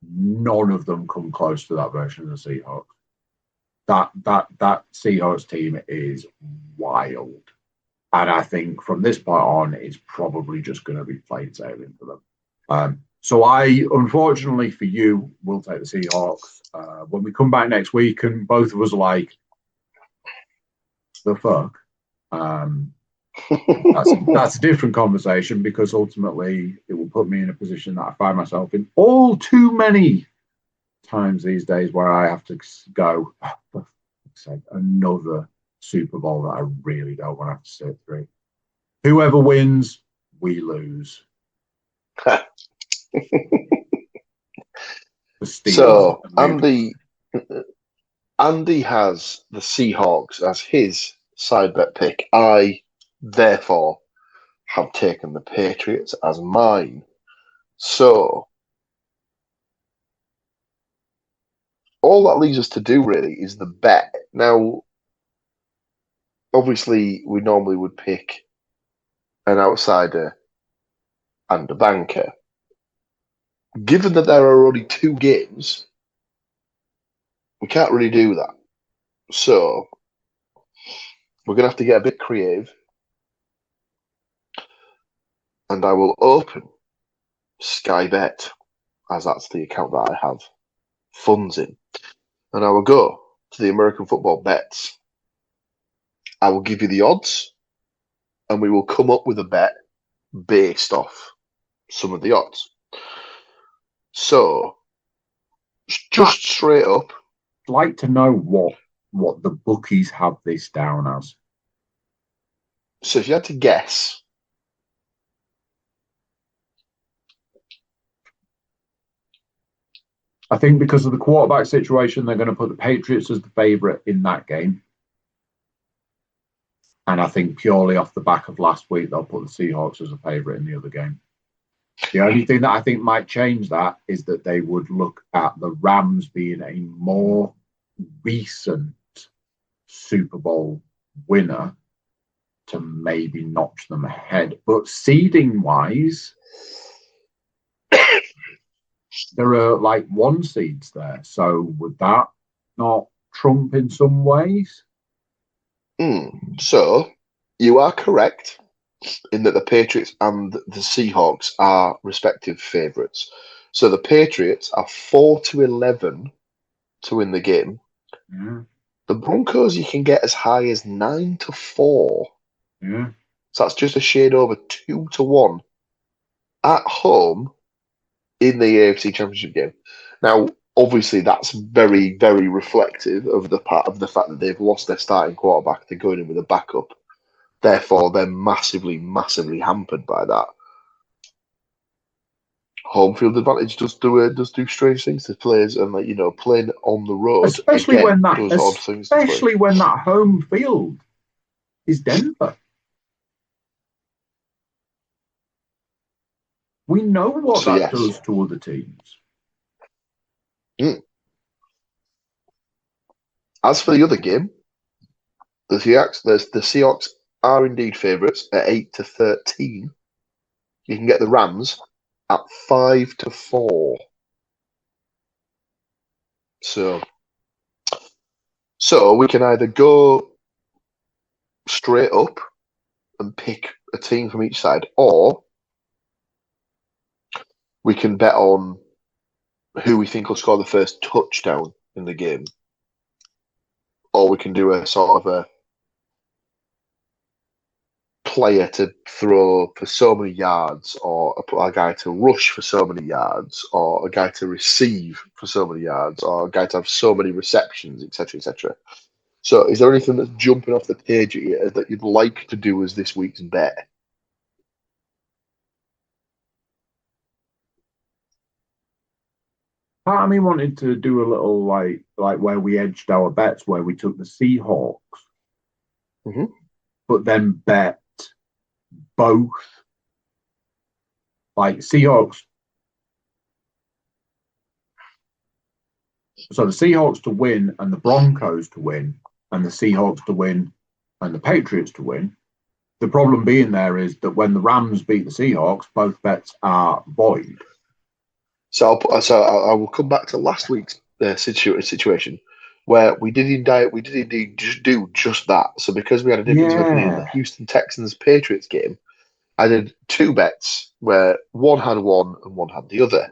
none of them come close to that version of the Seahawks. That Seahawks team is wild. And I think from this point on, it's probably just going to be plain sailing for them. So I, unfortunately for you, will take the Seahawks. When we come back next week and both of us are like, the fuck? That's a different conversation, because ultimately it will put me in a position that I find myself in all too many times these days where I have to go, oh, for fuck's sake, another Super Bowl that I really don't want to have to sit through. Whoever wins, we lose. So Andy has the Seahawks as his side bet pick. I therefore have taken the Patriots as mine. So all that leaves us to do really is the bet. Now, obviously, we normally would pick an outsider and a banker. Given that there are only two games, we can't really do that. So we're going to have to get a bit creative. And I will open Sky Bet, as that's the account that I have funds in. And I will go to the American football bets. I will give you the odds, and we will come up with a bet based off some of the odds. So, just straight up, I'd like to know what the bookies have this down as. so if you had to guess, I think because of the quarterback situation, they're going to put the Patriots as the favourite in that game. And I think purely off the back of last week, they'll put the Seahawks as a favourite in the other game. The only thing that I think might change that is that they would look at the Rams being a more recent Super Bowl winner to maybe notch them ahead. But seeding wise, there are like one seeds there. So would that not trump in some ways? So you are correct in that the Patriots and the Seahawks are respective favourites. So the Patriots are 4-11 to win the game. Yeah, The Broncos you can get as high as 9-4. yeah. So that's just a shade over 2-1 at home in the AFC Championship game. Now, obviously, that's very, very reflective of the fact that they've lost their starting quarterback. They're going in with a backup. Therefore, they're massively, massively hampered by that. Home field advantage does do strange things to players, and playing on the road Especially again when that does odd things to players. especially when that home field is Denver. We know what So that yes. does to other teams. As for the other game, the Seahawks are indeed favourites at 8-13. You can get the Rams at 5-4. So we can either go straight up and pick a team from each side, or we can bet on who we think will score the first touchdown in the game, or we can do a sort of a player to throw for so many yards, or a guy to rush for so many yards, or a guy to receive for so many yards, or a guy to have so many receptions, etc., etc. So, is there anything that's jumping off the page at you that you'd like to do as this week's bet? Part of me wanted to do a little like where we edged our bets, where we took the Seahawks, Mm-hmm. but then bet both, like Seahawks. So the Seahawks to win and the Broncos to win, and the Seahawks to win and the Patriots to win. The problem being there is that when the Rams beat the Seahawks, both bets are void. So I will come back to last week's situation where we did indeed just do just that. So because we had a difference of opinion in the Yeah. Houston Texans Patriots game, I did two bets where one had one and one had the other.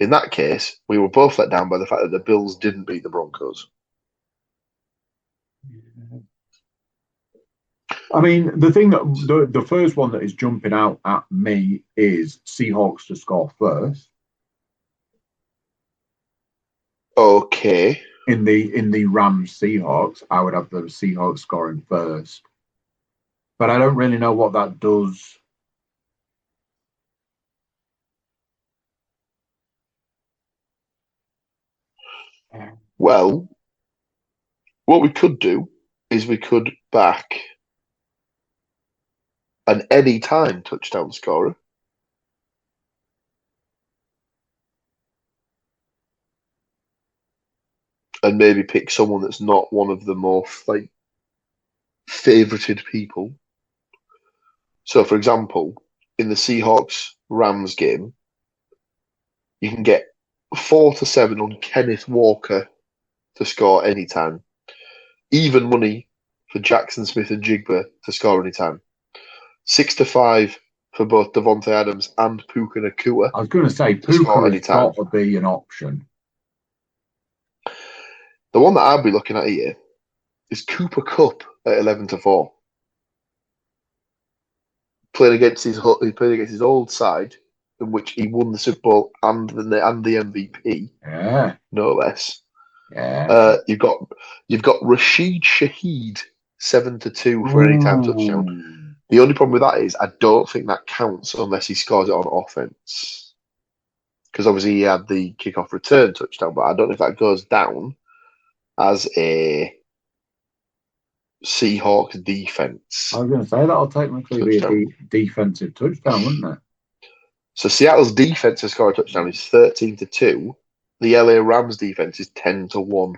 In that case, we were both let down by the fact that the Bills didn't beat the Broncos. I mean, the thing that the first one that is jumping out at me is Seahawks to score first Okay. in the Rams Seahawks. I would have the Seahawks scoring first, but I don't really know what that does. Well, what we could do is we could back an any-time touchdown scorer. And maybe pick someone that's not one of the more favorited people. So, for example, in the Seahawks Rams game, you can get 4-7 on Kenneth Walker to score anytime. Even money for Jackson Smith and Jigba to score anytime. 6-5 for both Devontae Adams and Puka Nakua. I was going to say To score Puka has anytime. got to be an option. The one that I'd be looking at here is Cooper Kupp at 11-4. Playing against his old side, in which he won the Super Bowl and the MVP, Yeah, no less. yeah. You've got Rashid Shaheed 7-2 for any time touchdown. The only problem with that is I don't think that counts unless he scores it on offense. Because obviously he had the kickoff return touchdown, but I don't know if that goes down as a Seahawks defense I was going to say that'll technically touchdown. be a defensive touchdown, wouldn't it? So Seattle's defense to score a touchdown is 13-2. The LA Rams defense is 10-1.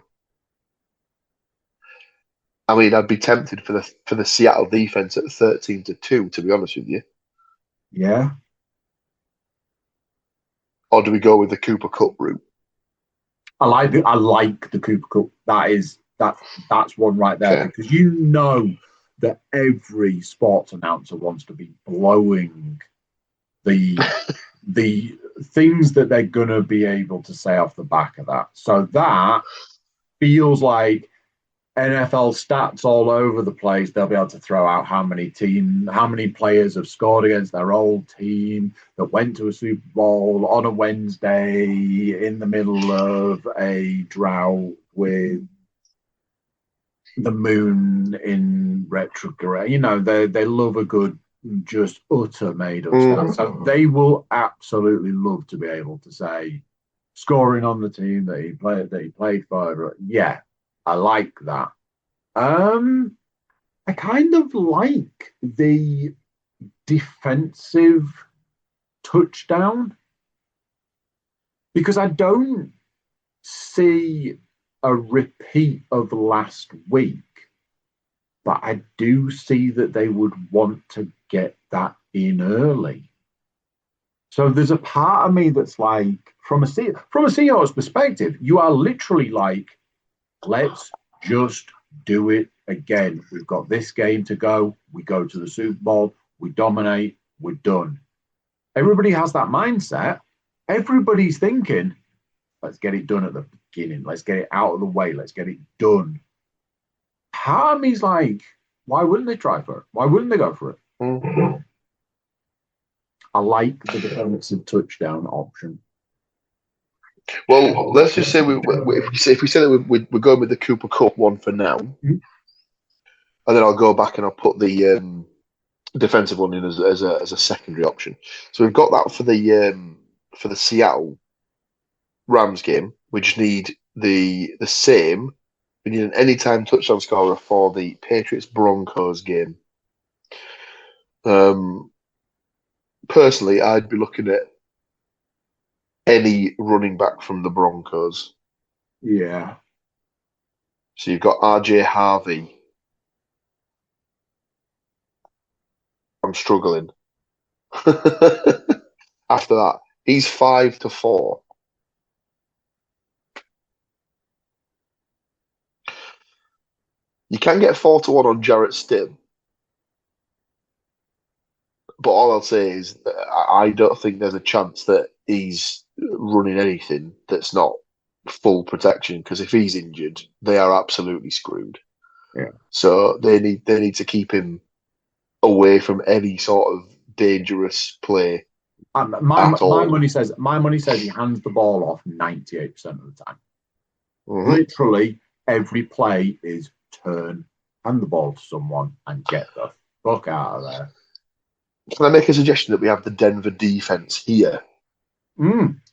I mean, I'd be tempted for the Seattle defense at 13-2, to be honest with you. Yeah. or do we go with the Cooper Cup route? I like the Cooper Cup. That's one right there, Okay. because you know that every sports announcer wants to be blowing the the things that they're gonna be able to say off the back of that. So that feels like NFL stats all over the place. They'll be able to throw out how many players have scored against their old team that went to a Super Bowl on a Wednesday in the middle of a drought with the moon in retrograde. You know, they love a good, just utter made up stat. So they will absolutely love to be able to say scoring on the team that he played for. Yeah, I like that. I kind of like the defensive touchdown, because I don't see a repeat of last week, but I do see that they would want to get that in early. So there's a part of me that's like, from a Seahawks perspective, you are literally like, let's just do it again. We've got this game to go. We go to the Super Bowl. We dominate. We're done. Everybody has that mindset. Everybody's thinking, let's get it done at the beginning. Let's get it out of the way. Let's get it done. Part of me's like, why wouldn't they try for it? Why wouldn't they go for it? Mm-hmm. I like the defensive touchdown option. Well, let's just say if we say that we're going with the Cooper Cup one for now, and then I'll go back and I'll put the defensive one in as a secondary option. So we've got that for the Seattle Rams game. We just need the same. We need an anytime touchdown scorer for the Patriots Broncos game. Personally, I'd be looking at any running back from the Broncos. Yeah. So you've got RJ Harvey. I'm struggling. After that, he's 5-4. You can get 4-1 on Jarrett Stidham, but all I'll say is that I don't think there's a chance that he's running anything that's not full protection, because if he's injured, they are absolutely screwed. Yeah. So they need to keep him away from any sort of dangerous play. My money says he hands the ball off 98% of the time. Mm-hmm. Literally every play is turn, hand the ball to someone, and get the fuck out of there. Can I make a suggestion that we have the Denver defense here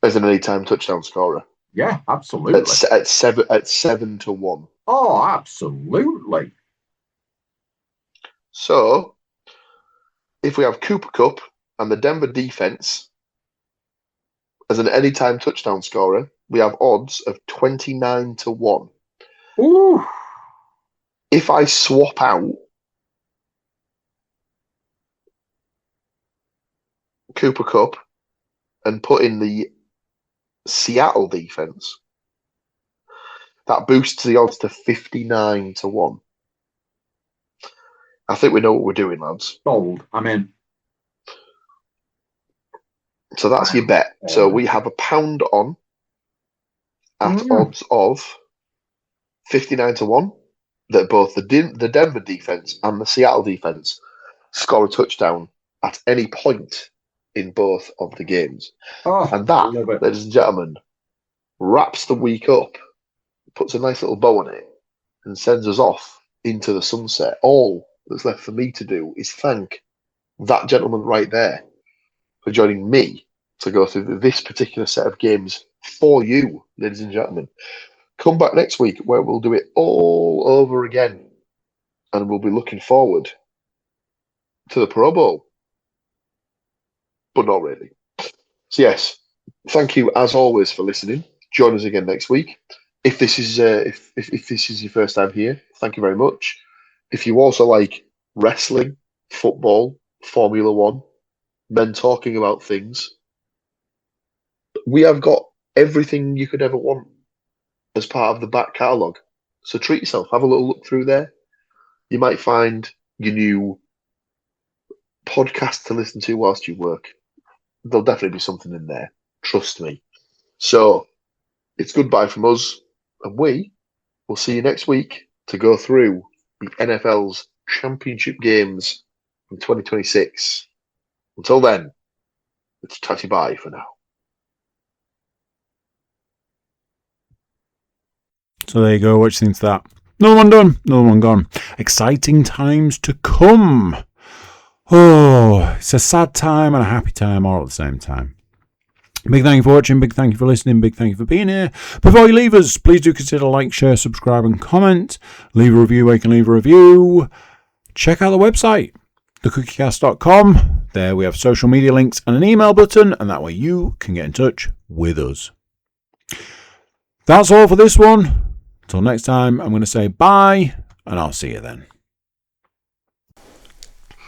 as an anytime touchdown scorer? Yeah, absolutely. At 7-1. Oh, absolutely. So, if we have Cooper Cup and the Denver defense as an anytime touchdown scorer, we have odds of 29-1. Ooh. If I swap out Cooper Cup and put in the Seattle defense, that boosts the odds to 59-1. I think we know what we're doing, lads. Bold. I'm in. So that's your bet. So we have £1 on at odds of 59-1 that both the Denver defense and the Seattle defense score a touchdown at any point in both of the games. And that, ladies and gentlemen, wraps the week up, puts a nice little bow on it, and sends us off into the sunset. All that's left for me to do is thank that gentleman right there for joining me to go through this particular set of games for you, ladies and gentlemen. Come back next week where we'll do it all over again, and we'll be looking forward to the Pro Bowl, but not really. So yes, thank you as always for listening. Join us again next week. If this is if this is your first time here, thank you very much. If you also like wrestling, football, Formula One, men talking about things, we have got everything you could ever want as part of the back catalogue. So treat yourself. Have a little look through there. You might find your new podcast to listen to whilst you work. There'll definitely be something in there. Trust me. So it's goodbye from us, and we will see you next week to go through the NFL's championship games from 2026. Until then, it's tatty bye for now. So there you go. What do you think of that? Another one done. Another one gone. Exciting times to come. Oh, it's a sad time and a happy time all at the same time. Big thank you for watching. Big thank you for listening. Big thank you for being here. Before you leave us, please do consider like, share, subscribe and comment. Leave a review where you can leave a review. Check out the website, thecookiecast.com. There we have social media links and an email button, and that way you can get in touch with us. That's all for this one. Until next time, I'm going to say bye, and I'll see you then.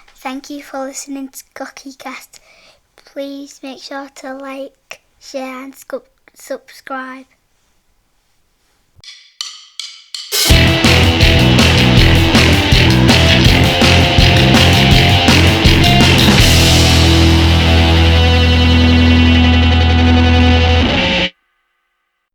Thank you for listening to CookieCast. Please make sure to like, share and subscribe.